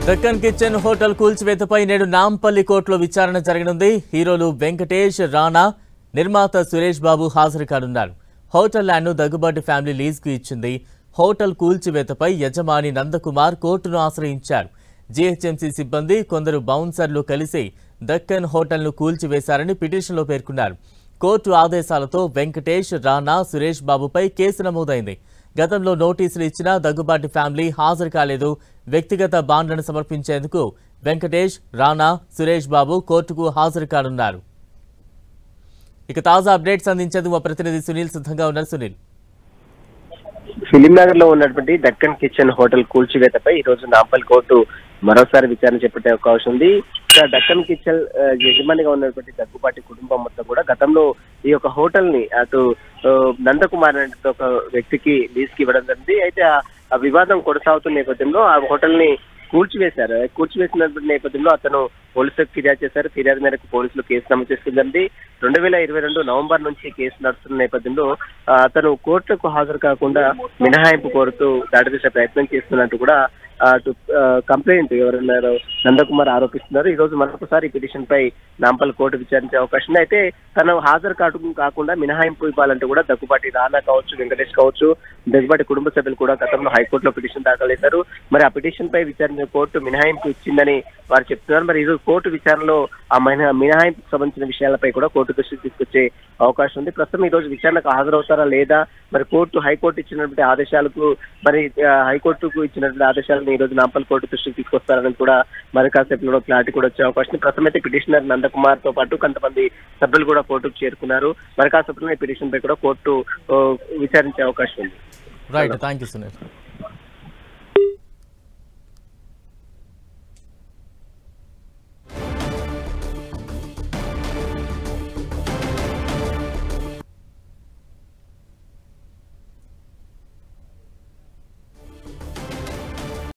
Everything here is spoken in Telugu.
దక్కన్ కిచెన్ హోటల్ కూల్చివేతపై నేడు నాంపల్లి కోర్టులో విచారణ జరగనుంది. హీరోలు వెంకటేష్, రాణా, నిర్మాత సురేష్ బాబు హాజరు కానున్నారు. హోటల్ ల్యాండ్ను దగ్గుబాటి ఫ్యామిలీ లీజ్కు ఇచ్చింది. హోటల్ కూల్చివేతపై యజమాని నందకుమార్ కోర్టును ఆశ్రయించారు. జీహెచ్ఎంసీ సిబ్బంది, కొందరు బౌన్సర్లు కలిసి దక్కన్ హోటల్ను కూల్చివేశారని పిటిషన్లో పేర్కొన్నారు. కోర్టు ఆదేశాలతో వెంకటేష్, రాణా, సురేష్ బాబుపై కేసు నమోదైంది. గతంలో నోటీసులు ఇచ్చినా దగ్గుబాటి ఫ్యామిలీ హాజరు కాలేదు. వ్యక్తిగత బాండ్లను సమర్పించేందుకు వెంకటేష్, రాణా, సురేష్ బాబు కోర్టుకు హాజరు కానున్నారు. ఇక తాజా అప్డేట్స్ అందించేందుకు మా ప్రతినిధి సునీల్ సిద్ధంగా ఉన్నారు. సునీల్, ఫిలింనగర్ లో ఉన్నటువంటి దక్కన్ కిచెన్ హోటల్ కూల్చివేతపై ఈ రోజు నాంపల్లి కోర్టు మరోసారి విచారణ చేపట్టే అవకాశం ఉంది. దక్కన్ కిచెన్ యజమానిగా ఉన్నటువంటి దగ్గుబాటి కుటుంబం మొత్తం కూడా గతంలో ఈ యొక్క హోటల్ ని అటు నందకుమార్ అనే ఒక వ్యక్తికి లీజ్ కి ఇవ్వడం జరిగింది. అయితే ఆ వివాదం కొనసాగుతున్న నేపథ్యంలో ఆ హోటల్ ని కూల్చివేశారు. కూల్చివేసినటువంటి నేపథ్యంలో అతను పోలీసులకు ఫిర్యాదు చేశారు. ఫిర్యాదు మేరకు పోలీసులు కేసు నమోదు చేసుకుందండి. 2022 నవంబర్ నుంచి కేసు నడుస్తున్న నేపథ్యంలో అతను కోర్టుకు హాజరు కాకుండా మినహాయింపు కోరుతూ దాడి చేసే ప్రయత్నం చేస్తున్నట్టు కూడా అటు కంప్లైంట్ ఎవరున్నారో నందకుమార్ ఆరోపిస్తున్నారు. ఈ రోజు మరొకసారి పిటిషన్ పై నాంపల్లి కోర్టు విచారించే అవకాశం ఉంది. అయితే తను హాజరు కాకుండా మినహాయింపు ఇవ్వాలంటూ కూడా దగ్గుబాటి రానా కావచ్చు, వెంకటేష్ కావచ్చు, దగ్గుబాటి కుటుంబ సభ్యులు కూడా గతంలో హైకోర్టులో పిటిషన్ దాఖలు చేశారు. మరి ఆ పిటిషన్ పై విచారించిన కోర్టు మినహాయింపు ఇచ్చిందని వారు చెప్తున్నారు. మరి ఈరోజు కోర్టు విచారణలో ఆ మినహాయింపుకు సంబంధించిన విషయాలపై కూడా కోర్టు దృష్టికి తీసుకొచ్చే అవకాశం ఉంది. ప్రస్తుతం ఈ రోజు విచారణకు హాజరవుతారా లేదా, మరి హైకోర్టు ఇచ్చినటువంటి ఆదేశాలకు హైకోర్టుకు ఇచ్చినటువంటి ఆదేశాలను ఈ రోజు నాంపల్లి కోర్టు దృష్టికి తీసుకొస్తారని కూడా మరి కాసేపులో క్లారిటీ కూడా వచ్చే అవకాశం ఉంది. ప్రస్తుతం అయితే పిటిషనర్ నందకుమార్ తో పాటు కొంతమంది సభ్యులు కూడా కోర్టుకు చేరుకున్నారు. మరి కాసేపులో ఈ పిటిషన్ పై కూడా కోర్టు విచారించే అవకాశం ఉంది. Right, thank you Sunil.